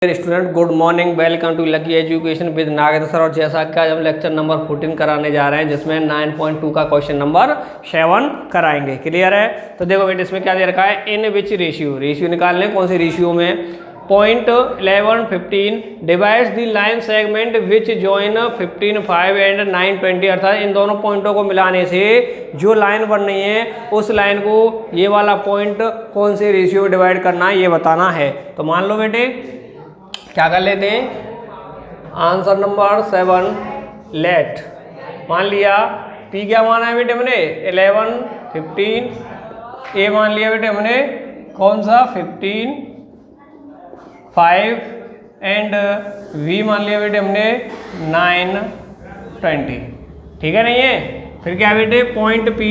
Student good morning, welcome to lucky education with Nagendra sir. और जैसा कि आज हम लेक्चर नंबर 14 कराने जा रहे हैं, जिसमें 9.2 का क्वेश्चन नंबर 7 कराएंगे। क्लियर है? तो देखो बेटे, इसमें क्या दे रखा है, इन विच रेशियो निकालने, कौन से रेशियो में। Point 11 15 divides the line segment which join 15 5 and 9 20। अर्थात इन दोनों पॉइंटों को मिलाने से जो लाइन बन रही है, उस लाइन को ये वाला पॉइंट कौन से रेशियो में डिवाइड करना है, ये बताना है। तो मान लो बेटे, क्या कर लेते हैं, आंसर नंबर 7 लेट। मान लिया पी क्या माना है बेटे हमने, 11 15। ए मान लिया बेटे हमने कौन सा, 15 5 एंड वी मान लिया बेटे हमने 9 20। ठीक है, नहीं है? फिर क्या बेटे, पॉइंट पी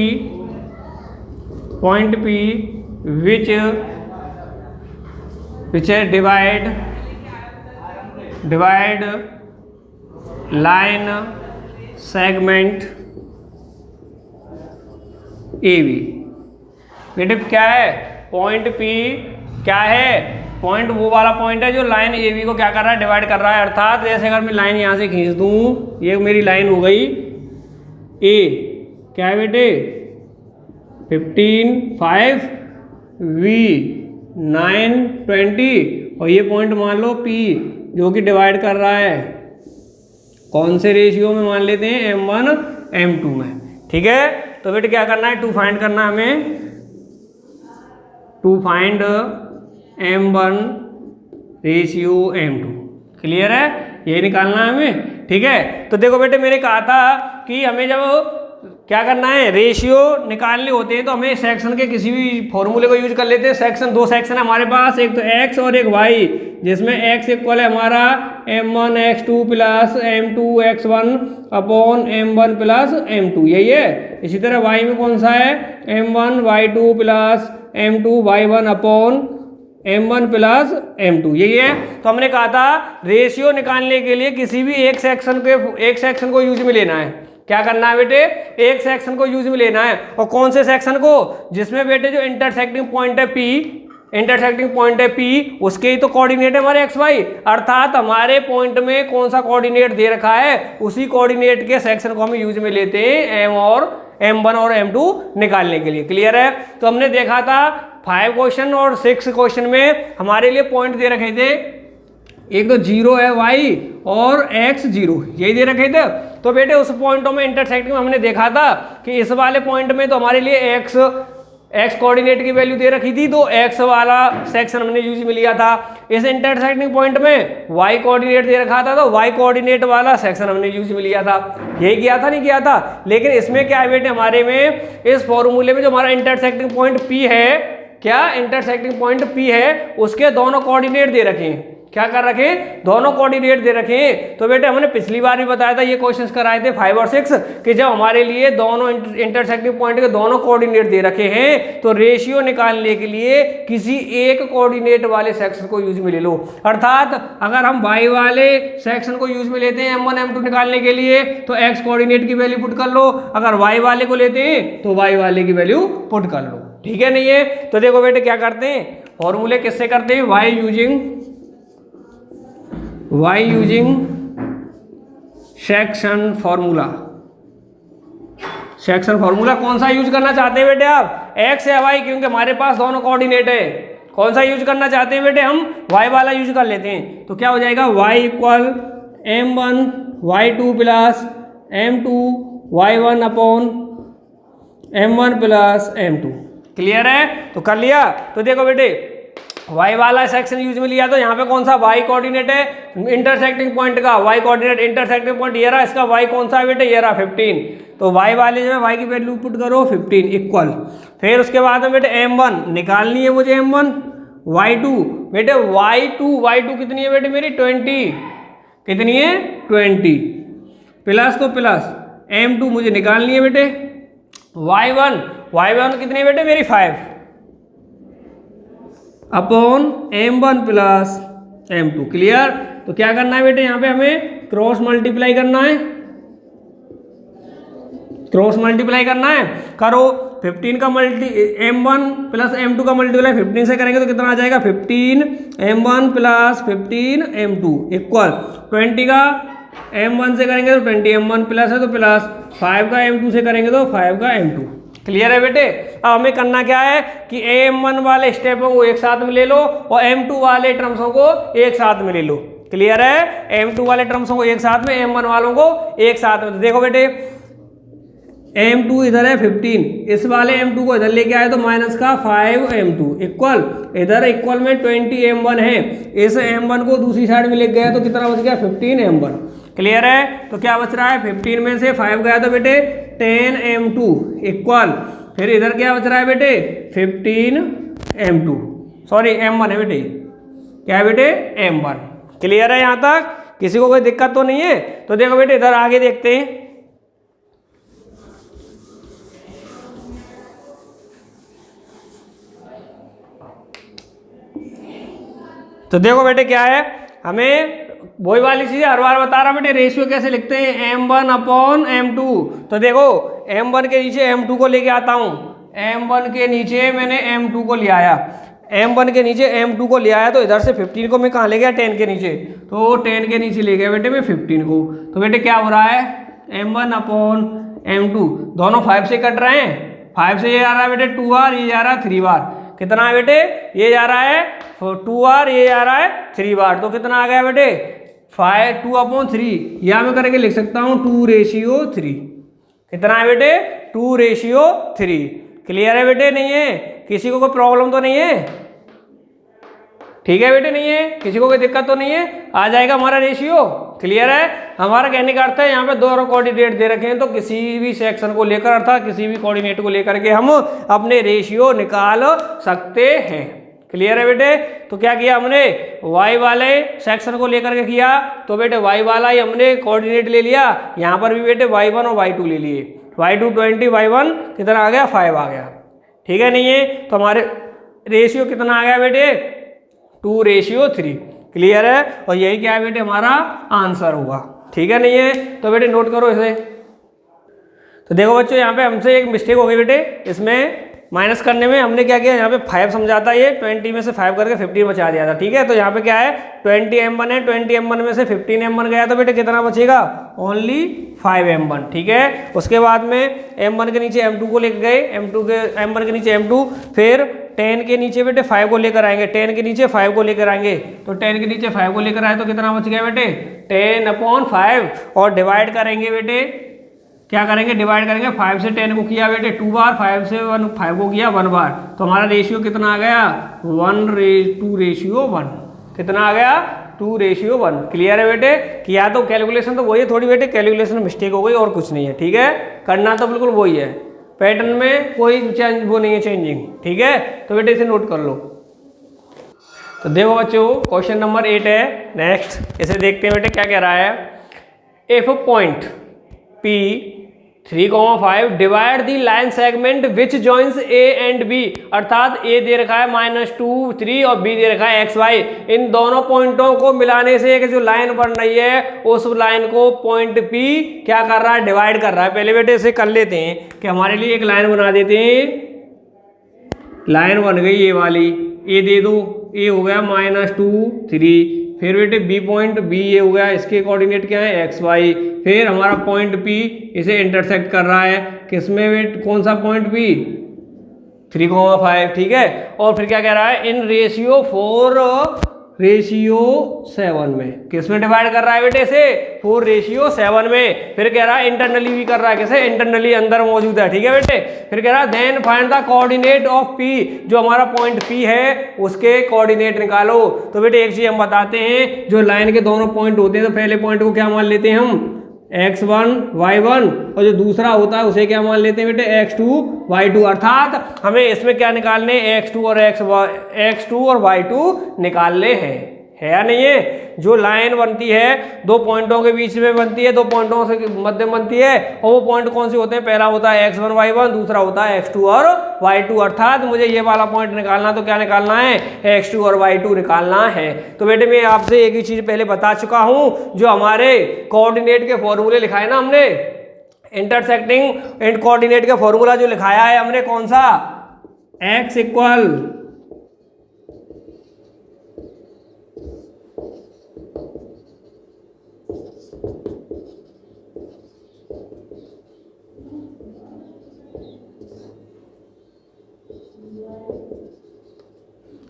विच है divide line segment A B. बेटे क्या है, पॉइंट पी क्या है, पॉइंट वो वाला पॉइंट है जो लाइन ए बी को क्या कर रहा है, डिवाइड कर रहा है। अर्थात जैसे अगर मैं लाइन यहाँ से खींच दूँ, ये मेरी लाइन हो गई ए, क्या है बेटे 15 5 वी 9 20, और ये पॉइंट मान लो पी जो कि डिवाइड कर रहा है कौन से रेशियो में, मान लेते हैं M1 M2 में। ठीक है, तो बेटे क्या करना है, टू फाइंड करना है हमें, to find M1 ratio M2। Clear है? ये निकालना है हमें। ठीक है, तो देखो बेटे, मैंने कहा था कि हमें जब क्या करना है, रेशियो निकालने होते हैं तो हमें सेक्शन के किसी भी फॉर्मूले को यूज कर लेते हैं। सेक्शन, दो सेक्शन है हमारे पास, एक तो x और एक y, जिसमें x इक्वल है हमारा m1 x2 plus m2 x1 upon m1 plus m2, यही है। इसी तरह y में कौन सा है, m1 y2 plus m2 y1 upon m1 plus m2, यही है। तो हमने कहा था रेशियो निकालने के लिए किसी भी एक सेक्शन को यूज में लेना है। क्या करना है बेटे, एक सेक्शन को यूज में लेना है। और कौन से सेक्शन को, जिसमें बेटे जो इंटरसेक्टिंग पॉइंट है P, उसके ही तो कोऑर्डिनेट है हमारे XY। अर्थात हमारे पॉइंट में कौन सा कोऑर्डिनेट दे रखा है, उसी कोऑर्डिनेट के सेक्शन को हम यूज में लेते हैं M1 और M2 निकालने के लिए। क्लियर है? तो हमने देखा था 5 क्वेश्चन और 6 क्वेश्चन में हमारे लिए पॉइंट दे रखे थे, एक तो 0 है y और x 0, यही दे रखे थे। तो बेटे उस पॉइंटों में इंटरसेक्टिंग में हमने देखा था कि इस वाले पॉइंट में तो हमारे लिए x कोऑर्डिनेट की वैल्यू दे रखी थी, तो x वाला सेक्शन हमने यूज में लिया था। इस इंटरसेक्टिंग पॉइंट में y कोऑर्डिनेट दे रखा था, तो y कोऑर्डिनेट वाला सेक्शन हमने यूज में लिया था। यही किया था, नहीं किया था? लेकिन इसमें क्या है बेटे, हमारे में इस फॉर्मूले में जो हमारा इंटरसेक्टिंग पॉइंट P है, क्या इंटरसेक्टिंग पॉइंट P है, उसके दोनों कोऑर्डिनेट दे रखे हैं। क्या कर रखे, दोनों कोऑर्डिनेट दे रखे हैं। तो बेटे हमने पिछली बार भी बताया था, ये क्वेश्चंस कराए थे 5 और 6, कि जब हमारे लिए दोनों इंटरसेक्टिंग पॉइंट के दोनों कोऑर्डिनेट दे रखे हैं, तो रेशियो निकालने के लिए किसी एक कोऑर्डिनेट वाले सेक्शन को यूज में ले लो। अर्थात अगर हम y वाले सेक्शन को यूज में लेते हैं M1 M2 निकालने के लिए, तो x कोऑर्डिनेट की वैल्यू पुट कर लो। अगर y वाले को लेते हैं तो y वाले की वैल्यू पुट कर लो। ठीक है, नहीं है? तो देखो बेटे क्या करते हैं, फॉर्मूले किससे करते हैं, y using section formula. Section formula कौन सा यूज करना चाहते हैं बेटे आप, x या y, क्योंकि हमारे पास दोनों कोऑर्डिनेट है। कौन सा यूज करना चाहते हैं बेटे, हम y वाला यूज कर लेते हैं। तो क्या हो जाएगा, y equal m1 y2 plus m2 y1 upon m1 plus m2। Clear है? तो कर लिया। तो देखो बेटे, y वाला सेक्शन यूज में लिया, तो यहाँ पे कौन सा y कोऑर्डिनेट है, इंटरसेक्टिंग पॉइंट का y कोऑर्डिनेट, इंटरसेक्टिंग पॉइंट ये रहा, इसका y कौन सा है बेटे, ये रहा 15। तो y वाले जो है y की वैल्यू पुट करो 15 इक्वल। फिर उसके बाद में बेटे M1 निकालनी है मुझे, M1 y2 बेटे y2 कितनी है बेटे मेरी 20, कितनी है 20, प्लस तो प्लस M2 मुझे निकालनी है बेटे, y1 कितनी है बेटे मेरी 5 upon M1 plus M2। Clear? तो क्या करना है बेटे, यहाँ पे हमें क्रॉस मल्टीप्लाई करना है, क्रॉस मल्टीप्लाई करना है, करो। 15 का m1 प्लस m2 का मल्टीप्लाई 15 से करेंगे तो कितना आ जाएगा 15 m1 प्लस 15 m2 इक्वल 20 का m1 से करेंगे तो 20 m1 प्लस है तो प्लस 5 का m2 से करेंगे तो 5 का m2। क्लियर है बेटे। अब हमें करना क्या है कि m1 वाले स्टेपों को एक साथ में ले लो और m2 वाले टर्म्सों को एक साथ में ले लो। क्लियर है। m2 वाले टर्म्सों को एक साथ में, m1 वालों को एक साथ में। तो देखो बेटे m2 इधर है 15, इस वाले m2 को इधर लेके आए तो माइनस का 5 m2 इक्वल इधर इक्वल में 20 m1 है, इस m1 को दूसरी साइड में लेके गया तो कितना बच गया 15 m1। क्लियर है। तो क्या बच रहा है 15 में से 5 गया तो बेटे 10 m2 इक्वल फिर इधर क्या बच रहा है बेटे 15 m2 सॉरी m1 है बेटे, क्या है बेटे m1। क्लियर है यहाँ तक, किसी को कोई दिक्कत तो नहीं है। तो देखो बेटे इधर आगे देखते हैं। तो देखो बेटे क्या है, हमें वही वाली चीज़ हर बार बता रहा बेटे, रेशियो कैसे लिखते हैं m1 अपॉन m2। तो देखो m1 के नीचे m2 को लेके आता हूँ, m1 के नीचे मैंने m2 को ले आया, m1 के नीचे m2 को ले आया तो इधर से 15 को मैं कहाँ ले गया 10 के नीचे, तो 10 के नीचे ले गया बेटे मैं 15 को। तो बेटे क्या हो रहा है m1 अपॉन m2 दोनों 5 से कट रहे हैं, 5 से ये आ रहा है बेटे 2 बार, ये जा रहा है 3 बार। कितना है बेटे, ये जा रहा है 2 बार, ये जा रहा है 3 बार। तो कितना आ गया बेटे 2/3, या मैं करके लिख सकता हूँ 2:3। कितना है बेटे 2:3। क्लियर है बेटे, नहीं है किसी को कोई प्रॉब्लम तो नहीं है, ठीक है बेटे, नहीं है किसी को कोई दिक्कत तो नहीं है, आ जाएगा हमारा रेशियो। क्लियर है। हमारा कहने का अर्थ है यहाँ पे दोनों कोऑर्डिनेट दे रखे हैं तो किसी भी सेक्शन को लेकर अर्थात किसी भी कोऑर्डिनेट को लेकर के हम अपने रेशियो निकाल सकते हैं। क्लियर है बेटे। तो क्या किया हमने y वाले सेक्शन को लेकर के किया तो बेटे y वाला ही हमने कोऑर्डिनेट ले लिया, यहाँ पर भी बेटे y1 और y2 ले लिए, y2 20 y1 कितना आ गया 5 आ गया। ठीक है, नहीं है तो हमारे रेशियो कितना आ गया बेटे 2:3। क्लियर है। और यही क्या है बेटे हमारा आंसर होगा। ठीक है, नहीं है तो बेटे नोट करो इसे। तो देखो बच्चों यहाँ पे हमसे एक मिस्टेक हो गई बेटे, इसमें माइनस करने में हमने क्या किया, यहाँ पे 5 समझाता ये 20 में से 5 करके 15 बचा दिया था। ठीक है, तो यहाँ पे क्या है 20 m1 है, 20 m1 में से 15 m1 गया तो बेटे कितना बचेगा ओनली 5 m1। ठीक है, उसके बाद में m1 के नीचे m2 को लेकर गए, m1 के नीचे m2, फिर 10 के नीचे बेटे 5 को लेकर आएंगे, 10 के नीचे 5 को लेकर आएंगे, तो 10 के नीचे 5 को लेकर आए तो कितना बच गया बेटे 10/5 और डिवाइड करेंगे बेटे, क्या करेंगे डिवाइड करेंगे, 5 से 10 को किया बेटे 2 बार, 5 से 5 को किया 1 बार, तो हमारा रेशियो कितना आ गया 1:1। कितना आ गया 2:1। क्लियर है बेटे। किया तो कैलकुलेशन तो वही है, थोड़ी बेटे कैलकुलेशन मिस्टेक हो गई और कुछ नहीं है। ठीक है, करना तो बिल्कुल वही है, पैटर्न में कोई चेंज वो नहीं है चेंजिंग। ठीक है, तो बेटे इसे नोट कर लो। तो देखो बच्चों क्वेश्चन नंबर 8 है, नेक्स्ट इसे देखते हैं बेटे क्या कह रहा है। If point P 3,5 divide the line segment which joins A and B, अर्थात A दे रखा है -2 3 और B दे रखा है XY, इन दोनों पॉइंटों को मिलाने से एक जो लाइन बन रही है उस लाइन को पॉइंट P क्या कर रहा है डिवाइड कर रहा है। पहले बेटे इसे कर लेते हैं कि हमारे लिए एक लाइन बना देते हैं, लाइन बन गई ये वाली, A दे दो, A हो गया -2 3, फिर बेटे B पॉइंट B ये हो गया, इसके कोऑर्डिनेट क्या है XY, फिर हमारा पॉइंट P इसे इंटरसेक्ट कर रहा है किसमें बेटे, कौन सा पॉइंट P 3,5। ठीक है, और फिर क्या कह रहा है इन रेशियो 4:7 में, किसमें डिवाइड कर रहा है बेटे इसे 4:7 में। फिर कह रहा है इंटरनली भी कर रहा है, कैसे इंटरनली अंदर मौजूद है। ठीक है बेटे, फिर कह रहा है then find the coordinate of P, जो हमारा पॉइंट P है उसके कोऑर्डिनेट निकालो। तो बेटे एक चीज हम बताते हैं, जो लाइन के दोनों पॉइंट होते हैं तो पहले पॉइंट को क्या मान लेते हैं हम x1 y1, और जो दूसरा होता है उसे क्या मान लेते हैं बेटे x2 y2, अर्थात हमें इसमें क्या निकालने x2 और y2 निकालने हैं, है या नहीं है। जो लाइन बनती है दो पॉइंटों के बीच में बनती है, दो पॉइंटों से मध्य बनती है, और वो पॉइंट कौन से होते हैं, पहला होता है x1 y1, दूसरा होता है x2 और y2, अर्थात मुझे ये वाला पॉइंट निकालना तो क्या निकालना है x2 और y2 निकालना है। तो बेटे मैं आपसे एक ही चीज पहले बता चुका हूं, जो हमारे कोऑर्डिनेट के फॉर्मूले लिखाए ना हमने, इंटरसेक्टिंग एंड कोऑर्डिनेट का फॉर्मूला जो लिखाया है हमने कौन सा, x इक्वल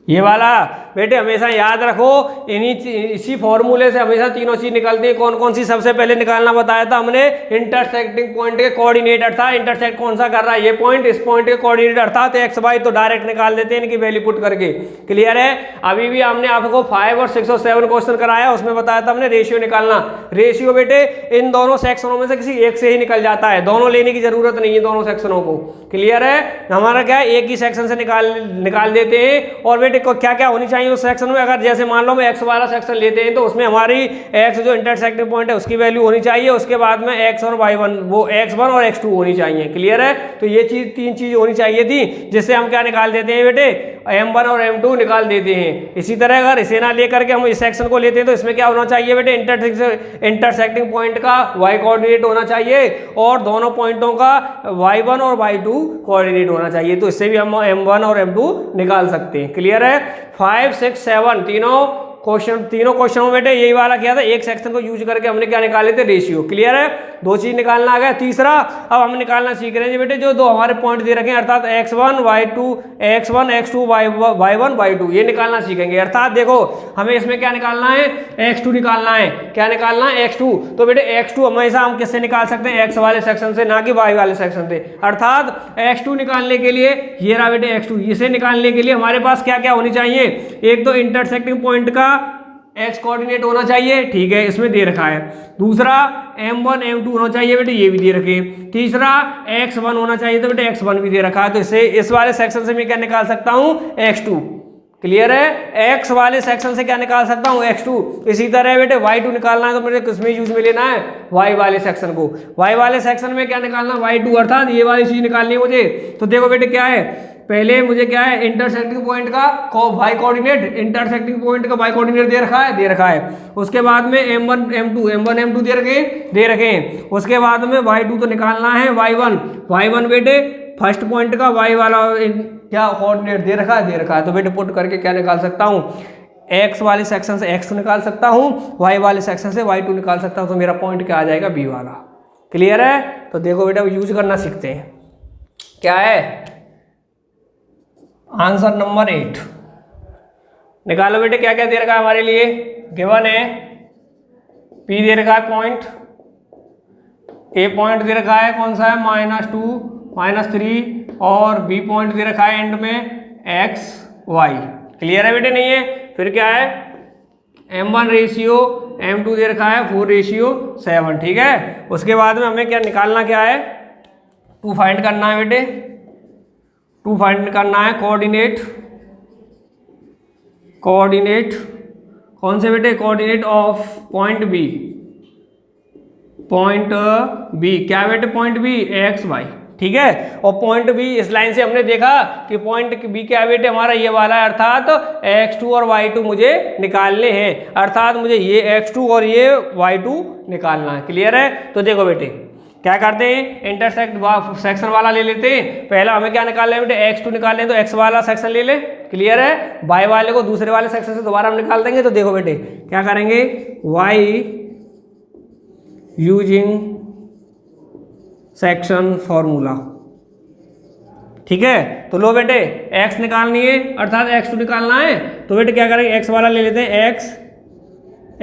ये वाला बेटे हमेशा याद रखो, इसी फॉर्मूले से हमेशा तीनों चीज निकलती है। कौन कौन सी सबसे पहले निकालना बताया था हमने, इंटरसेक्टिंग पॉइंट के कोऑर्डिनेट, अर्थात इंटरसेक्ट कौन सा कर रहा है ये पॉइंट, इस पॉइंट के कोऑर्डिनेट अर्थात एक्स वाई, तो डायरेक्ट निकाल देते हैं इनकी वैल्यू पुट करके। क्लियर है। अभी भी हमने आपको 5 और 6 और 7 क्वेश्चन कराया, उसमें बताया था हमने रेशियो निकालना। रेशियो बेटे इन दोनों सेक्शनों में से किसी एक से ही निकल जाता है, दोनों लेने की जरूरत नहीं है दोनों सेक्शनों को। क्लियर है। हमारा क्या है, एक ही सेक्शन से निकाल देते हैं। और बेटे को क्या क्या होनी चाहिए उस सेक्शन में, अगर जैसे मान लो मैं एक्स वाला सेक्शन लेते हैं तो उसमें हमारी एक्स जो इंटरसेक्टिंग पॉइंट है उसकी वैल्यू होनी चाहिए, उसके बाद में एक्स और वाई वन, वो x1 और x2 होनी चाहिए। क्लियर है। तो ये चीज तीन चीज होनी चाहिए थी, जिससे हम क्या निकाल देते हैं बेटे, m1 और m2 निकाल देते हैं। इसी तरह अगर इसे ना लेकर के हम इस सेक्शन को लेते हैं तो इसमें क्या होना चाहिए बेटे, इंटरसेक्टिंग पॉइंट का y कोऑर्डिनेट होना चाहिए और दोनों पॉइंटों का y1 और y2 कोऑर्डिनेट होना चाहिए। तो इससे भी हम m1 और m2 निकाल सकते हैं। क्लियर है। 5, 6, 7 तीनों क्वेश्चनों में बेटे यही वाला किया था, एक सेक्शन को यूज करके हमने क्या निकाले थे, रेशियो। क्लियर है। दो चीज निकालना आ गया। तीसरा अब हम निकालना सीख रहे हैं बेटे, जो दो हमारे पॉइंट दे रखे हैं अर्थात x1 y2, x1 x2 y1 y2, ये निकालना सीखेंगे। अर्थात देखो हमें इसमें क्या निकालना है, x2 निकालना है। क्या निकालना है, x2। तो बेटे x2 हमेशा हम किससे निकाल सकते हैं, x वाले सेक्शन से, ना कि y वाले सेक्शन से। अर्थात x2 निकालने के लिए ये रहा बेटे x2, इसे निकालने के लिए हमारे पास क्या क्या होनी चाहिए, एक तो इंटरसेक्टिंग पॉइंट का x कोऑर्डिनेट होना चाहिए, ठीक है, इसमें दे रखा है। दूसरा m1 m2 होना चाहिए बेटे, ये भी दे रखे। तीसरा x1 होना चाहिए, तो बेटे x1 भी दे रखा है। तो इससे इस वाले सेक्शन से मैं क्या निकाल सकता हूँ, x2। क्लियर है। x वाले सेक्शन से क्या निकाल सकता हूँ, x2। इसी तरह बेटे y2 निकालना है तो मुझे किसमें यूज में लेना है, y वाले सेक्शन को। y वाले सेक्शन में क्या निकालना, y2, अर्थात ये वाली चीज निकालनी है मुझे। तो देखो बेटे क्या है, पहले मुझे क्या है, इंटरसेक्टिंग पॉइंट का y कोऑर्डिनेट, इंटरसेक्टिंग पॉइंट का y कोऑर्डिनेट दे रखा है। उसके बाद में m1 m2 दे रखे हैं। उसके बाद में y2 तो निकालना है, y1 बेटे फर्स्ट पॉइंट का y वाला क्या कोऑर्डिनेट दे रखा है। तो बेटे पुट करके क्या निकाल सकता हूँ, x वाले सेक्शन से x2 निकाल सकता हूँ, y वाले सेक्शन से y2 निकाल सकता हूँ। तो मेरा पॉइंट क्या आ जाएगा, b वाला। क्लियर है। तो देखो बेटा यूज करना सीखते हैं। क्या है आंसर नंबर 8, निकालो बेटे क्या क्या दे रखा है हमारे लिए। गिवन है P दे रखा है पॉइंट, A पॉइंट दे रखा है कौन सा है, -2 -3, और B पॉइंट दे रखा है एंड में x y। क्लियर है बेटे, नहीं है। फिर क्या है m1 रेशियो, m2 दे रखा है 4:7। ठीक है। उसके बाद में हमें क्या निकालना, क्या है 2 फाइंड करना है बेटे, 2 फाइंड करना है कोऑर्डिनेट कौन से बेटे, कोऑर्डिनेट ऑफ पॉइंट बी क्या बेटे, पॉइंट बी एक्स वाई। ठीक है। और पॉइंट बी इस लाइन से हमने देखा कि पॉइंट बी क्या बेटे हमारा ये वाला है, अर्थात x2 और y2 मुझे निकालने हैं। अर्थात मुझे ये x2 और ये y2 निकालना है। क्लियर है। तो देखो बेटे क्या करते हैं, इंटरसेक्ट सेक्शन वाला ले लेते हैं। पहला हमें क्या निकालना है बेटे, x2 निकालने तो x वाला सेक्शन ले ले। क्लियर है। y वाले को दूसरे वाले सेक्शन से दोबारा हम निकाल देंगे। तो देखो बेटे क्या करेंगे, y यूजिंग सेक्शन फॉर्मूला। ठीक है। तो लो बेटे x निकालनी है, अर्थात x2 निकालना है। तो बेटे क्या करेंगे, x वाला ले लेते हैं, x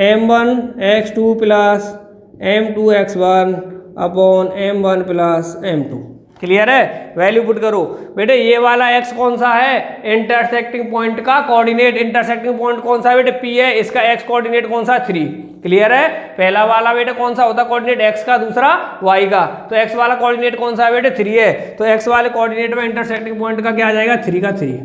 m1 x2 plus m2 x1 upon m1 plus m2। Clear है। वैल्यू पुट करो बेटे, ये वाला x कौन सा है, इंटरसेक्टिंग पॉइंट का कोऑर्डिनेट। इंटरसेक्टिंग पॉइंट कौन सा है बेटे, P है, इसका x कोऑर्डिनेट कौन सा, 3। क्लियर है। पहला वाला बेटे कौन सा होता है कोऑर्डिनेट, x का, दूसरा y का। तो x वाला कोऑर्डिनेट कौन सा है बेटे, 3 है। तो x वाले कोऑर्डिनेट में इंटरसेक्टिंग पॉइंट का क्या आ जाएगा, 3 का 3।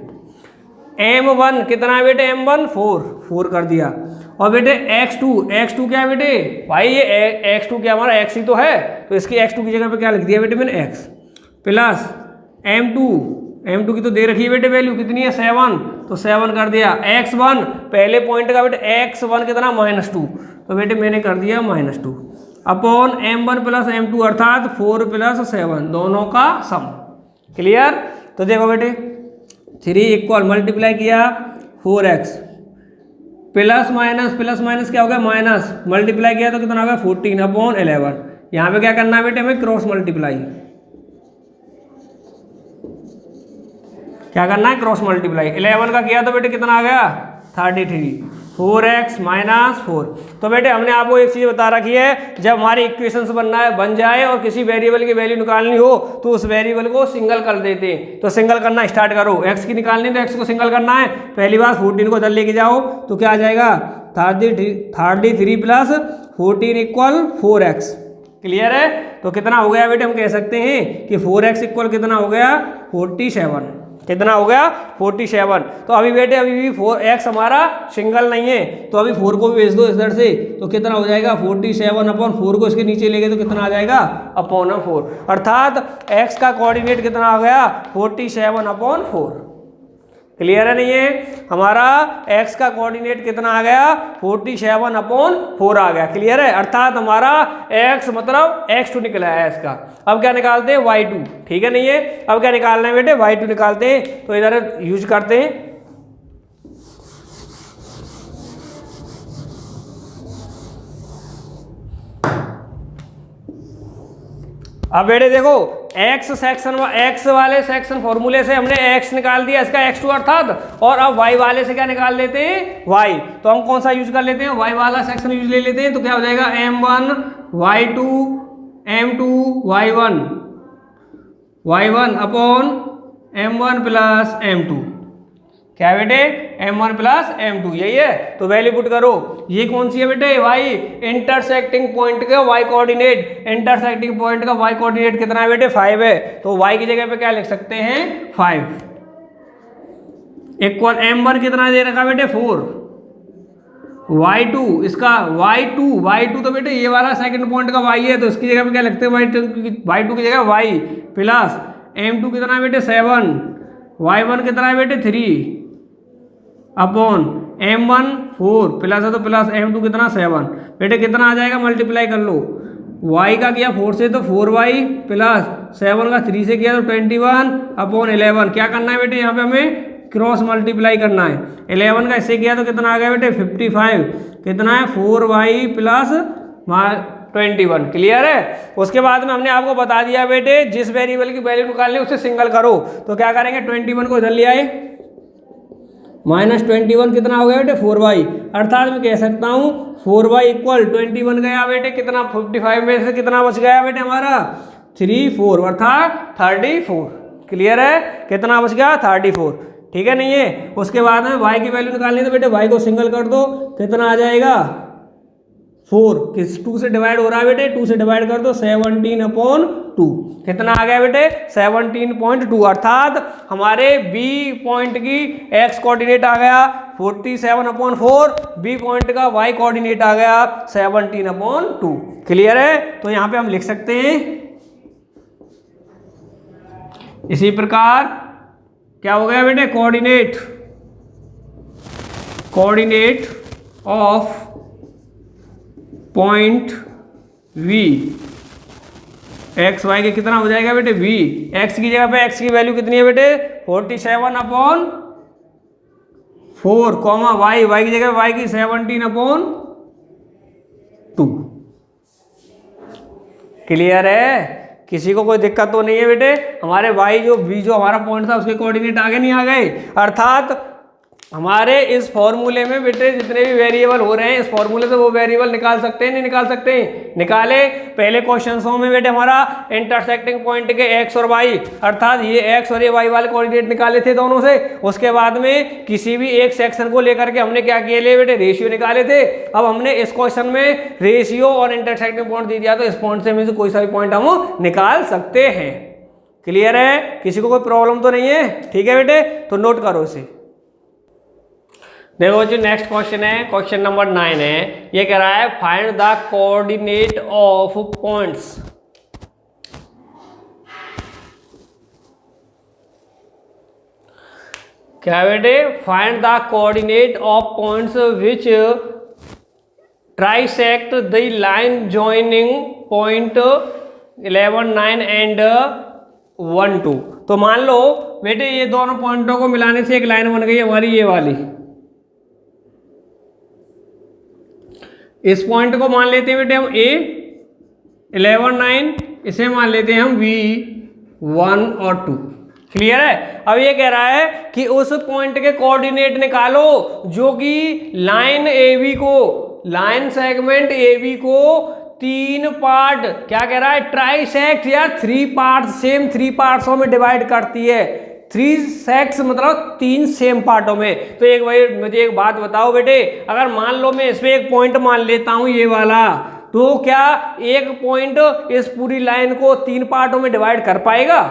m1 कितना है बेटे, m1 4 कर दिया। और बेटे x2 क्या है बेटे, भाई ये x2 क्या हमारा x ही तो है, तो इसकी x2 की जगह पे क्या लिख दिया बेटे मैंने, x प्लस m2 की तो दे रखी है बेटे वैल्यू कितनी है, 7, तो 7 कर दिया। x1 पहले पॉइंट का बेटे x1 कितना, -2, तो बेटे मैंने कर दिया -2। अपॉन m1 प्लस m2 अर्थात 4 प्लस 7 दोनों का सम। क्लियर? तो देखो बेटे 3 इक्वल मल्टीप्लाई किया 4x प्लस माइनस क्या हो गया माइनस, मल्टीप्लाई किया तो कितना हो गया 14 अपॉन 11। यहाँ पे क्या करना है बेटे हमें क्रॉस मल्टीप्लाई, क्या करना है क्रॉस मल्टीप्लाई। 11 का किया तो बेटे कितना आ गया 33, 4x माइनस 4। तो बेटे हमने आपको एक चीज़ बता रखी है, जब हमारी इक्वेशंस बन जाए और किसी वेरिएबल की वैल्यू निकालनी हो तो उस वेरिएबल को सिंगल कर देते हैं। तो सिंगल करना स्टार्ट करो, x की निकालनी तो x को सिंगल करना है। पहली बार 14 को इधर लेके जाओ तो क्या आ जाएगा 33 प्लस 14 इक्वल 4x। क्लियर है? तो कितना हो गया बेटे हम कह सकते हैं कि 4x इक्वल कितना हो गया 47। कितना हो गया 47। तो अभी बेटे अभी भी 4x हमारा सिंगल नहीं है, तो अभी 4 को भी भेज दो इधर से, तो कितना हो जाएगा 47 अपॉन 4 को इसके नीचे लेके तो कितना आ जाएगा अपॉन 4, अर्थात x का कोऑर्डिनेट कितना आ गया 47 अपॉन 4। क्लियर है नहीं है? हमारा x का कोऑर्डिनेट कितना आ गया 47 अपॉन 4 आ गया। क्लियर है? अर्थात हमारा x मतलब x2 निकला है इसका। अब क्या निकालते हैं y2। ठीक है नहीं है? अब क्या निकालना है बेटे y2 निकालते हैं, तो इधर यूज करते हैं। अब बेटे देखो x वाले सेक्शन फॉर्मूले से हमने x निकाल दिया इसका x2 अर्थात, और अब y वाले से क्या निकाल लेते हैं y। तो हम कौन सा यूज कर लेते हैं y वाला सेक्शन यूज ले लेते हैं। तो क्या हो जाएगा m1 y2 m2 y1 upon m1 plus m2। क्या बेटे m1 प्लस m2 यही है। तो वैल्यू पुट करो, ये कौन सी है बेटे y इंटरसेक्टिंग पॉइंट का y कोऑर्डिनेट, इंटरसेक्टिंग पॉइंट का y कोऑर्डिनेट कितना है बेटे 5 है। तो y की जगह पे क्या लिख सकते हैं 5 इक्वल m1 कितना दे रखा बेटे 4, y2 इसका y2 तो बेटे ये वाला सेकंड पॉइंट का y है, तो इसकी जगह पे क्या लिखते हैं y2 की जगह y प्लस m2 कितना है बेटे 7, y1 कितना है बेटे 3 अपॉन m1 4 प्लस है तो प्लस m2 कितना 7। बेटे कितना आ जाएगा मल्टीप्लाई कर लो, y का किया 4 से तो 4y प्लस 7 का 3 से किया तो 21 अपॉन 11। क्या करना है बेटे यहाँ पे हमें क्रॉस मल्टीप्लाई करना है। 11 का इससे किया तो कितना आ गया बेटे 55, कितना है 4y प्लस 21। क्लियर है? उसके बाद में हमने आपको बता दिया बेटे जिस वेरिएबल की वैल्यू निकालनी है उसे सिंगल करो। तो क्या करेंगे 21 को इधर ले आए, माइनस 21 कितना हो गया बेटे 4y, अर्थात मैं कह सकता हूँ 4y इक्वल 21 गया बेटे कितना 55 में से कितना बच गया बेटे हमारा 34 अर्थात 34। क्लियर है? कितना बच गया 34। ठीक है नहीं है? उसके बाद में y की वैल्यू निकालनी है तो बेटे y को सिंगल कर दो, कितना आ जाएगा 4 किस 2 से डिवाइड हो रहा है बेटे 2 से डिवाइड कर दो 17 अपॉन 2। कितना आ गया बेटे 17.2, अर्थात हमारे b पॉइंट की x कोऑर्डिनेट आ गया 47 अपॉन 4, b पॉइंट का y कोऑर्डिनेट आ गया 17 अपॉन 2। क्लियर है? तो यहाँ पे हम लिख सकते हैं इसी प्रकार क्या हो गया बेटे coordinate of point v x y के कितना हो जाएगा बेटे v, x की जगह पे x की वैल्यू कितनी है बेटे 47 अपॉन 4 कॉमा y की जगह y की 17 अपॉन 2। क्लियर है? किसी को कोई दिक्कत तो नहीं है बेटे? हमारे v जो हमारा पॉइंट था उसके कोऑर्डिनेट आगे नहीं आ गए, अर्थात हमारे इस फॉर्मूले में बेटे जितने भी वेरिएबल हो रहे हैं इस फॉर्मूले से वो वेरिएबल निकाल सकते हैं नहीं निकाल सकते हैं? निकाले। पहले क्वेश्चंसों में बेटे हमारा इंटरसेक्टिंग पॉइंट के x और y अर्थात ये x और ये y वाले कोऑर्डिनेट निकाले थे दोनों से। उसके बाद में किसी भी एक सेक्शन को लेकर के हमने क्या किए ले बेटे रेशियो निकाले थे। अब हमने इस क्वेश्चन में रेशियो और इंटरसेक्टिंग पॉइंट दे दिया तो इस पॉइंट से कोई सा भी पॉइंट हम निकाल सकते हैं। क्लियर है? किसी को कोई प्रॉब्लम तो नहीं है? ठीक है बेटे, तो नोट करो इसे। देखो जो नेक्स्ट क्वेश्चन है क्वेश्चन नंबर 9 है, ये कह रहा है find the coordinate of points. क्या बेटे find the coordinate of points which trisect the line joining point 11 9 and 1 2। तो मान लो बेटे ये दोनों पॉइंटों को मिलाने से एक लाइन बन गई हमारी ये वाली। इस पॉइंट को मान लेते हैं बेटे हम A 11 9, इसे मान लेते हैं हम V 1 और 2। क्लियर है। अब ये कह रहा है कि उस पॉइंट के कोऑर्डिनेट निकालो जो कि लाइन AB को, लाइन सेगमेंट AB को 3 पार्ट, क्या कह रहा है, ट्राइसेक्ट या 3 पार्ट, सेम 3 पार्ट्सों में डिवाइड करती है। 3 सेक्ट्स मतलब 3 सेम पार्टों में। तो एक भाई मुझे एक बात बताओ बेटे, अगर मान लो मैं इसमें एक पॉइंट मान लेता हूं ये वाला, तो क्या एक पॉइंट इस पूरी लाइन को 3 पार्टों में डिवाइड कर पाएगा?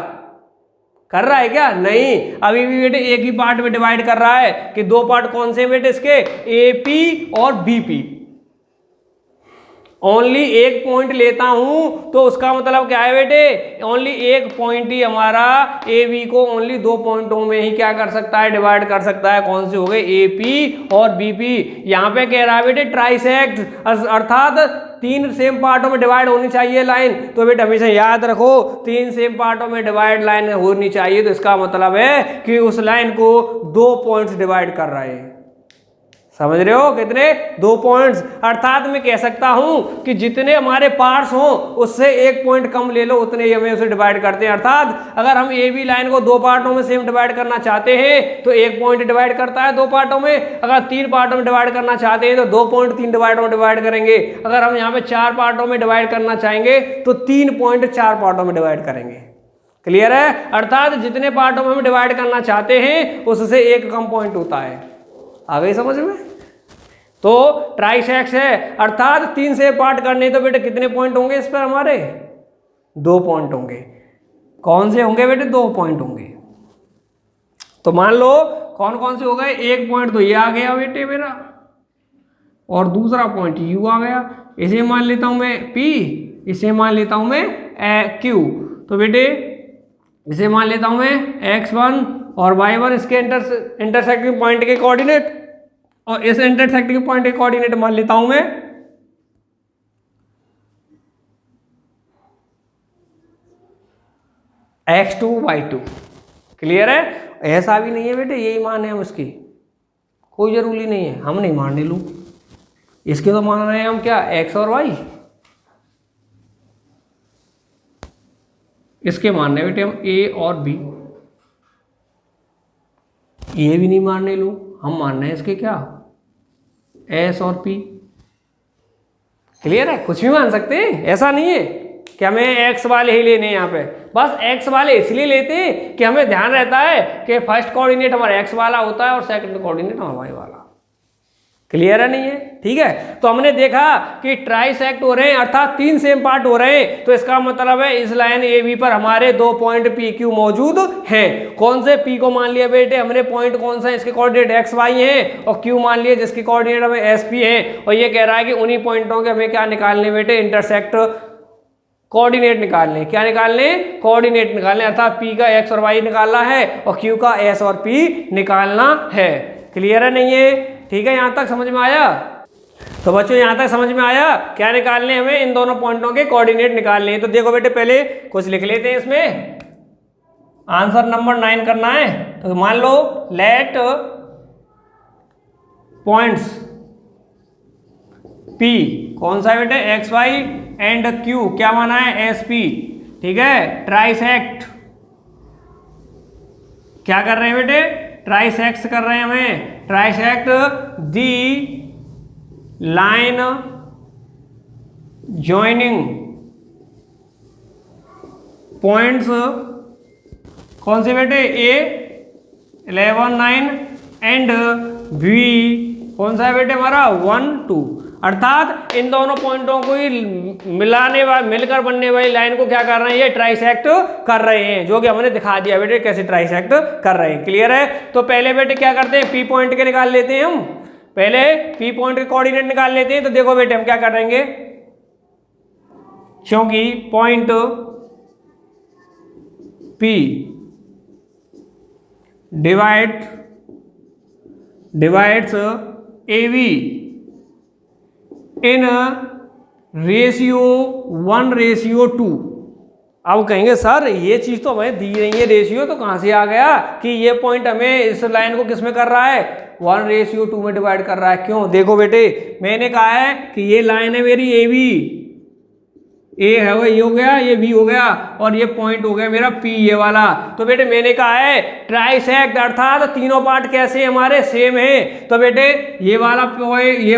कर रहा है क्या? नहीं, अभी भी बेटे एक ही पार्ट में डिवाइड कर रहा है। कि 2 पार्ट कौन से बेटे इसके, AP और BP। ओनली एक पॉइंट लेता हूं तो उसका मतलब क्या है बेटे, ओनली एक पॉइंट ही हमारा AB को ओनली 2 पॉइंटों में ही क्या कर सकता है, डिवाइड कर सकता है। कौन से हो गए, AP और BP। यहाँ पे कह रहा है बेटे ट्राइसेक्ट, अर्थात 3 सेम पार्टों में डिवाइड होनी चाहिए लाइन। तो बेटे हमेशा याद रखो 3 सेम पार्टों में डिवाइड लाइन होनी चाहिए। तो इसका मतलब है कि उस लाइन को 2 पॉइंट्स डिवाइड कर रहे हैं। समझ रहे हो कितने, 2 पॉइंट्स। अर्थात मैं कह सकता हूं कि जितने हमारे पार्ट्स हों उससे एक पॉइंट कम ले लो, उतने ही हमें उसे डिवाइड करते हैं। अर्थात अगर हम AB लाइन को 2 पार्टों में सेम डिवाइड करना चाहते हैं तो एक पॉइंट डिवाइड करता है 2 पार्टों में। अगर 3 पार्टों में डिवाइड करना चाहते हैं तो 2 पॉइंट 3 पार्टों में डिवाइड करेंगे। अगर हम यहाँ पे 4 पार्टों में डिवाइड करना चाहेंगे तो 3 पॉइंट 4 पार्टों में डिवाइड करेंगे। क्लियर है। अर्थात जितने पार्टों में हम डिवाइड करना चाहते हैं उससे एक कम पॉइंट होता है। आ गई समझ में। तो ट्राइसेक्ट है, अर्थात 3 से पार्ट करने तो बेटे कितने पॉइंट होंगे इस पर हमारे, 2 पॉइंट होंगे। कौन से होंगे बेटे, 2 पॉइंट होंगे। तो मान लो कौन कौन से हो गए, एक पॉइंट तो ये आ गया बेटे मेरा, और दूसरा पॉइंट U आ गया। इसे मान लेता हूं मैं P, इसे मान लेता हूं मैं Q। तो बेटे इसे मान लेता हूं मैं X1 और Y1 इसके इंटरसेक्टिंग पॉइंट के कोऑर्डिनेट, और इस इंटरसेक्टिंग पॉइंट के कोऑर्डिनेट मान लेता हूं मैं X2 Y2। क्लियर है। ऐसा भी नहीं है बेटे यही मान है हम इसकी, कोई जरूरी नहीं है, हम नहीं मानने लू इसके, तो मान रहे हैं हम क्या, X और Y। इसके मान रहे बेटे हम A और B। ये भी नहीं मानने लू, हम मान रहे हैं इसके क्या, S और P। क्लियर है। कुछ भी मान सकते हैं, ऐसा नहीं है कि हमें X वाले ही लेने हैं। यहाँ पे बस X वाले इसलिए लेते हैं कि हमें ध्यान रहता है कि फर्स्ट कोऑर्डिनेट हमारा X वाला होता है और सेकंड कोऑर्डिनेट हमारा Y वाला। क्लियर है नहीं है, ठीक है। तो हमने देखा कि ट्राइसेक्ट हो रहे हैं, अर्थात 3 सेम पार्ट हो रहे हैं। तो इसका मतलब है इस लाइन AB पर हमारे 2 पॉइंट PQ मौजूद हैं। कौन से P को मान लिया बेटे हमने, पॉइंट कौन सा है, इसके कोऑर्डिनेट XY हैं, और Q मान लिया जिसके कोऑर्डिनेट हमें SP हैं। और ये कह रहा है कि उन्हीं पॉइंटों के हमें क्या निकालने बेटे, इंटरसेक्ट कोऑर्डिनेट निकालने। क्या निकालने, कोऑर्डिनेट निकालने। अर्थात P का X और Y निकालना है और Q का S और P निकालना है। क्लियर है नहीं है, ठीक है। यहां तक समझ में आया। तो बच्चों यहां तक समझ में आया, क्या निकालने हमें, इन दोनों पॉइंटों के कोऑर्डिनेट निकालने हैं। तो देखो बेटे पहले कुछ लिख लेते हैं इसमें, आंसर नंबर 9 करना है। तो मान लो लेट पॉइंट्स P, कौन सा बेटे, XY एंड Q, क्या माना है, SP। ठीक है। ट्राइसेक्ट, क्या कर रहे हैं बेटे, ट्राइसेक्ट कर रहे हैं हमें, ट्राइसेक्ट दी लाइन जॉइनिंग पॉइंट्स, कौन से बेटे, A 11 9 एंड B, कौन सा है बेटे हमारा, 1 2। अर्थात इन दोनों पॉइंटों को ही मिलाने वाले, मिलकर बनने वाली लाइन को क्या कर रहे हैं, ये ट्राइसेक्ट कर रहे हैं, जो कि हमने दिखा दिया बेटे कैसे ट्राइसेक्ट कर रहे हैं। क्लियर है। तो पहले बेटे क्या करते हैं, P पॉइंट के निकाल लेते हैं हम, पहले P पॉइंट के कोऑर्डिनेट निकाल लेते हैं। तो देखो बेटे हम क्या करेंगे, क्योंकि point P divides AB in ratio 1:2। अब कहेंगे सर ये चीज तो हमें दी नहीं है रेशियो, तो कहां से आ गया कि ये पॉइंट हमें इस लाइन को किस में कर रहा है, 1:2 में डिवाइड कर रहा है। क्यों, देखो बेटे मैंने कहा है कि ये लाइन है मेरी ए बी, ए है वो ये हो गया, ये बी हो गया, और ये पॉइंट हो गया मेरा पी ये वाला। तो बेटे मैंने कहा है ट्राइसेक्ट, अर्थात तीनों पार्ट कैसे हमारे सेम है। तो बेटे ये वाला पॉइंट, ये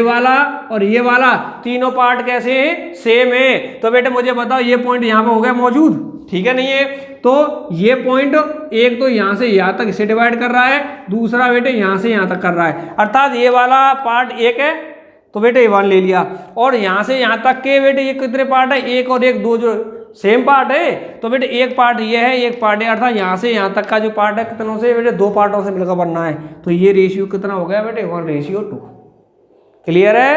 वाला और ये वाला तीनों पार्ट कैसे हैं, सेम है। तो बेटे मुझे बताओ ये पॉइंट यहाँ पे हो गया मौजूद, ठीक है नहीं है। तो ये पॉइंट एक तो यहाँ से यहाँ तक इसे डिवाइड कर रहा है, दूसरा बेटे यहाँ से यहाँ तक कर रहा है, अर्थात ये वाला पार्ट एक है तो बेटे ये 1 ले लिया, और यहाँ से यहाँ तक के बेटे ये कितने पार्ट है, एक और एक, दो जो सेम पार्ट है। तो बेटे एक पार्ट ये है, एक पार्ट है, अर्थात यहाँ से यहाँ तक का जो पार्ट है कितनों से बेटे, 2 पार्टों से मिलकर बनना है। तो ये रेशियो कितना हो गया बेटे, 1:2। क्लियर है,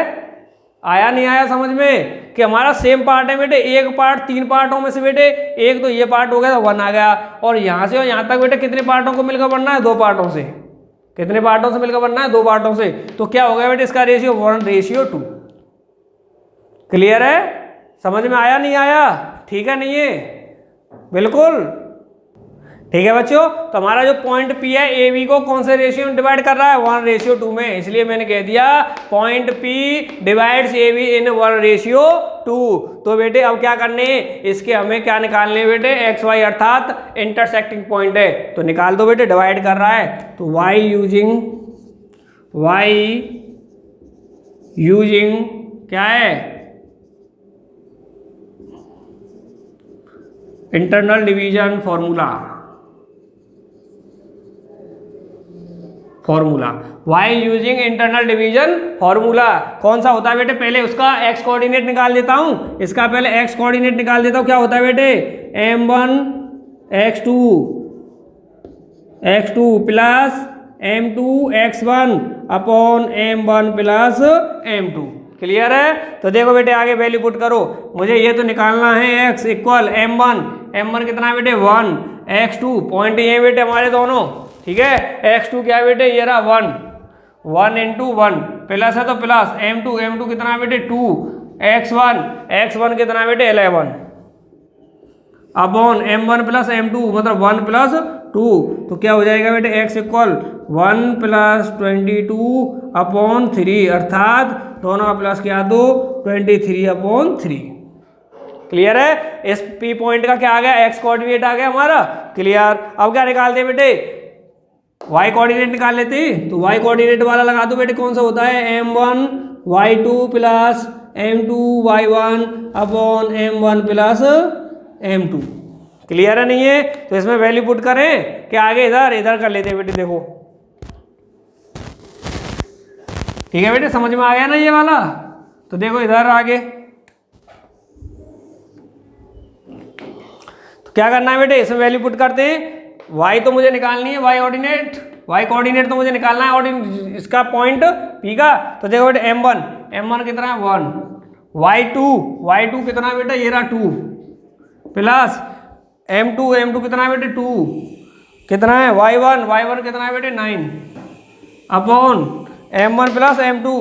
आया नहीं आया समझ में कि हमारा सेम पार्ट है बेटे, एक पार्ट 3 पार्टों में से बेटे एक तो ये पार्ट हो गया तो 1 आ गया, और यहाँ से और यहाँ तक बेटे कितने पार्टों को मिलकर बनना है, 2 पार्टों से। कितने पार्टों से मिलकर बनना है, 2 पार्टों से। तो क्या हो गया बेटे इसका रेशियो 1:2। क्लियर है, समझ में आया नहीं आया, ठीक है नहीं है, बिल्कुल ठीक है बच्चों। तो हमारा जो पॉइंट पी है ए बी को कौन से रेशियो में डिवाइड कर रहा है, 1:2 में, इसलिए मैंने कह दिया point P divides A be in 1:2। तो बेटे अब क्या करने, इसके हमें क्या निकालने बेटे, एक्स वाई, अर्थात इंटरसेक्टिंग पॉइंट है तो निकाल दो बेटे, डिवाइड कर रहा है तो वाई यूजिंग क्या है, internal division formula while using internal division formula कौन सा होता है बेटे, पहले उसका एक्स कोऑर्डिनेट निकाल देता हूं, इसका पहले एक्स कोऑर्डिनेट निकाल देता हूं। क्या होता है बेटे, m1 x2 plus m2 x1 upon m1 plus m2। Clear है, तो देखो बेटे आगे वैल्यू पुट करो, मुझे ये तो निकालना है x इक्वल m1 कितना है बेटे 1, x2 पॉइंट ये बेटे हमारे दोनों, ठीक है, x2 क्या है बेटे, ये रहा 1 इंटू 1 प्लस है तो प्लस m2 कितना है बेटे 2, x1 कितना है बेटे 11 अपॉन m1 प्लस m2 मतलब 1 प्लस 2। तो क्या हो जाएगा बेटे x इक्वल 1 प्लस 22 अपॉन 3, अर्थात दोनों का प्लस क्या दो 23 अपॉन 3। क्लियर है, इस P पॉइंट का क्या आ गया, x कोऑर्डिनेट आ गया हमारा। क्लियर, अब क्या निकालते बेटे, y कोऑर्डिनेट निकाल लेते हैं, तो y कोऑर्डिनेट वाला लगा दो बेटे, कौन सा होता है m1 y2 plus m2 y1 upon m1 plus m2। Clear है नहीं है, तो इसमें वैल्यू पुट करें कि आगे इधर कर लेते हैं बेटे, देखो ठीक है बेटे, समझ में आ गया ना ये वाला। तो देखो इधर आगे तो क्या करना है बेटे, इसमें वैल्यू पुट करते हैं, y तो मुझे निकालनी है, y कोऑर्डिनेट तो मुझे निकालना है, और इसका पॉइंट p का। तो देखो बेटे m1 कितना है 1, y2 कितना है बेटा, ये रहा 2 प्लस m2 कितना है बेटे 2, कितना है y1 कितना है बेटे 9 अपॉन m1 प्लस m2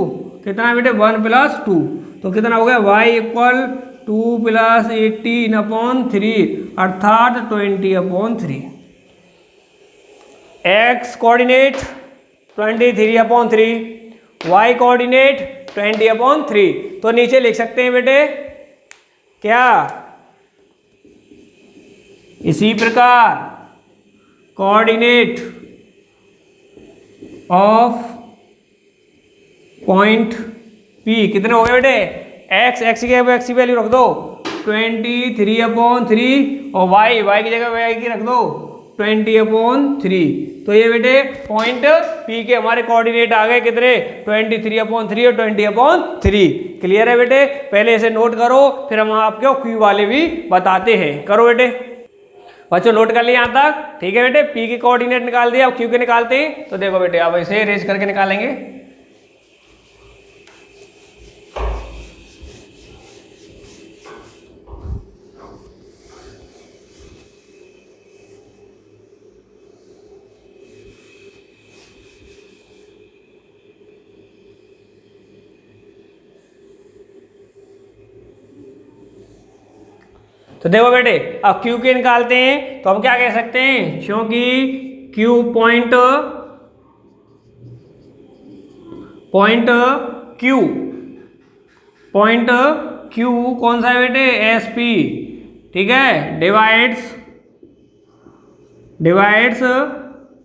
कितना है बेटे 1 प्लस 2। तो कितना हो गया y इक्वल 2 प्लस 18 अपॉन 3 अर्थात 20 upon 3। x coordinate 23 upon 3, y coordinate 20 upon 3। तो नीचे लिख सकते हैं बेटे क्या, इसी प्रकार कोऑर्डिनेट ऑफ पॉइंट P कितने हो गए बेटे, x की वैल्यू रख दो 23 अपॉन 3 और y की जगह y की रख दो 20 अपॉन 3। तो ये बेटे पॉइंट P के हमारे कोऑर्डिनेट आ गए कितने, 23 अपॉन 3 और 20 अपॉन 3। क्लियर है बेटे, पहले इसे नोट करो फिर हम आपको Q वाले भी बताते हैं। करो बेटे, बच्चों नोट कर लिया यहाँ तक, ठीक है बेटे। P के कोऑर्डिनेट निकाल दिया, अब Q के निकालते हैं। तो देखो बेटे अब इसे रेज करके निकालेंगे। तो देखो बेटे अब Q के निकालते हैं तो हम क्या कह सकते हैं, क्योंकि Q पॉइंट Q कौन सा है बेटे, SP, ठीक है, डिवाइड्स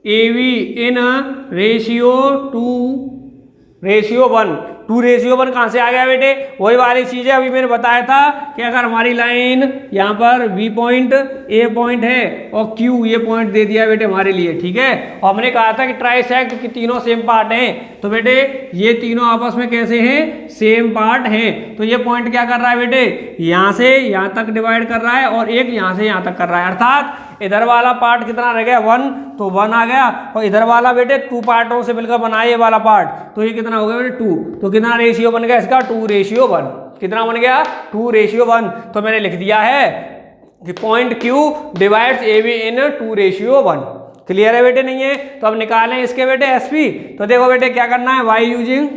AB इन रेशियो 1। 2:1 कहाँ से आ गया बेटे, वही वाली चीज़ है अभी मैंने बताया था कि अगर हमारी लाइन यहाँ पर B पॉइंट A पॉइंट है और Q ये पॉइंट दे दिया बेटे हमारे लिए, ठीक है, और हमने कहा था कि ट्राइसेक्ट की तीनों सेम पार्ट हैं, तो बेटे ये तीनों आपस में कैसे हैं, सेम पार्ट हैं। तो ये पॉइंट क्या कर रहा है बेटे, यहाँ से यहाँ तक डिवाइड कर रहा है और एक यहाँ से यहाँ तक कर रहा है, अर्थात इधर वाला पार्ट कितना रह गया 1, तो 1 आ गया, और इधर वाला बेटे 2 पार्टों से मिलकर बना है ये वाला पार्ट, तो ये कितना हो गया बेटे 2, तो कितना रेशियो बन गया इसका 2:1, कितना बन गया 2:1। तो मैंने लिख दिया है कि पॉइंट Q डिवाइड्स AB इन 2:1। क्लियर है बेटे, नहीं है तो अब निकालें इसके बेटे SP। तो देखो बेटे क्या करना है, y using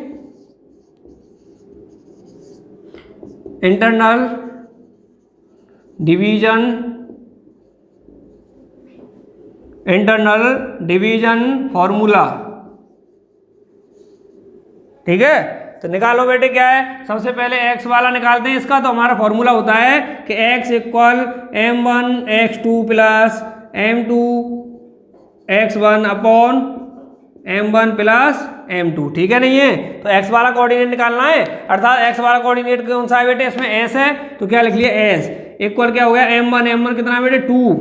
internal division formula, ठीक है। तो निकालो बेटे क्या है, सबसे पहले x वाला निकालते हैं इसका। तो हमारा फॉर्मूला होता है कि x equal m1 x2 plus m2 x1 upon m1 plus m2, ठीक है, नहीं है तो x वाला कोऑर्डिनेट निकालना है, अर्थात x वाला कोऑर्डिनेट कौन सा है बेटे, इसमें s है, तो क्या लिख लिया s इक्वल क्या हो गया m1 कितना है बेटे 2,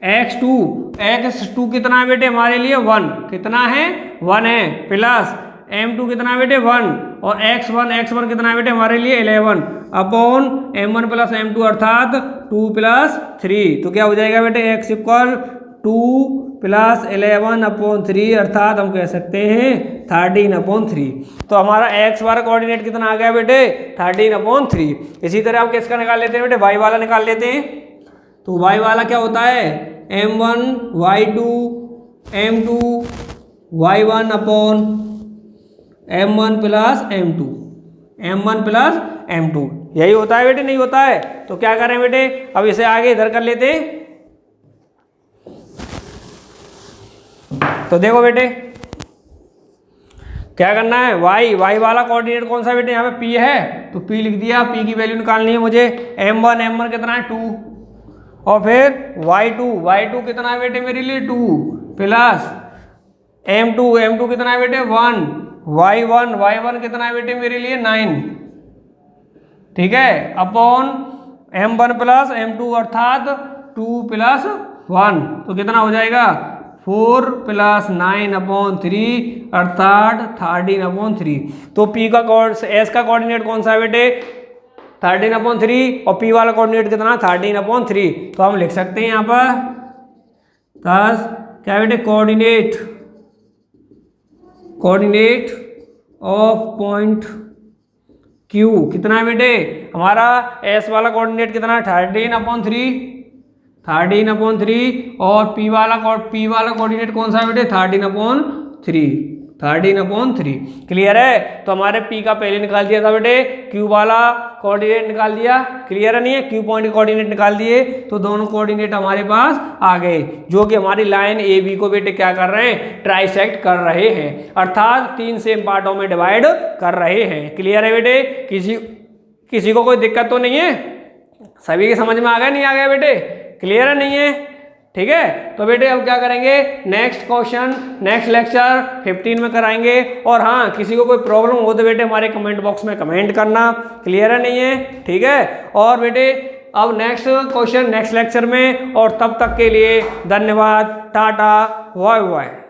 x2 कितना है बेटे हमारे लिए 1, कितना है 1 है, प्लस m2 कितना है बेटे 1, और x1 कितना है बेटे हमारे लिए 11 अपॉन m1 प्लस m2 अर्थात 2 प्लस 3। तो क्या हो जाएगा बेटे x इक्वल 2 प्लस 11 अपॉन 3 अर्थात हम कह सकते हैं 13/3। तो हमारा x वाला कोऑर्डिनेट कितना आ गया बेटे 13/3। इसी तरह हम किसका निकाल लेते हैं बेटे, y वाला निकाल लेते हैं। तो y वाला क्या होता है m1 y2 m2 y1 upon m1 plus m2 यही होता है बेटे, नहीं होता है तो क्या करें बेटे, अब इसे आगे इधर कर लेते हैं। तो देखो बेटे क्या करना है, y वाला कोऑर्डिनेट कौन सा बेटे, यहाँ पे p है तो p लिख दिया, p की वैल्यू निकालनी है मुझे, m1 कितना है 2, और फिर y2 कितना है बेटे मेरे लिए 2 प्लस m2 कितना है बेटे 1, y1 कितना है बेटे मेरे लिए 9, ठीक है, अपॉन m1 प्लस m2 अर्थात 2 प्लस 1, तो कितना हो जाएगा 4 प्लस 9/3 अर्थात 13/3। तो p का s का कोऑर्डिनेट कौन सा है बेटे 13/3 और p वाला कोऑर्डिनेट कितना 13/3। तो हम लिख सकते हैं यहाँ पर थस क्या बेटे कोऑर्डिनेट ऑफ पॉइंट Q कितना है बेटे हमारा s वाला कोऑर्डिनेट कितना 13/3 और p वाला कोऑर्डिनेट कौन सा है बेटे 13/3। क्लियर है। तो हमारे p का पहले निकाल दिया था बेटे, q वाला कोऑर्डिनेट निकाल दिया, क्लियर है नहीं है, q पॉइंट कोऑर्डिनेट निकाल दिए, तो दोनों कोऑर्डिनेट हमारे पास आ गए जो कि हमारी लाइन ए बी को बेटे क्या कर रहे हैं ट्राइसेक्ट कर रहे हैं, अर्थात 3 सेम पार्टों में डिवाइड कर रहे हैं। क्लियर है बेटे, किसी को कोई दिक्कत तो नहीं है, सभी के समझ में आ गया नहीं आ गया बेटे, क्लियर है नहीं है, ठीक है। तो बेटे अब क्या करेंगे, नेक्स्ट क्वेश्चन नेक्स्ट लेक्चर 15 में कराएंगे। और हाँ, किसी को कोई प्रॉब्लम हो तो बेटे हमारे कमेंट बॉक्स में कमेंट करना, क्लियर है नहीं है, ठीक है। और बेटे अब नेक्स्ट क्वेश्चन नेक्स्ट लेक्चर में, और तब तक के लिए धन्यवाद, टाटा बाय बाय।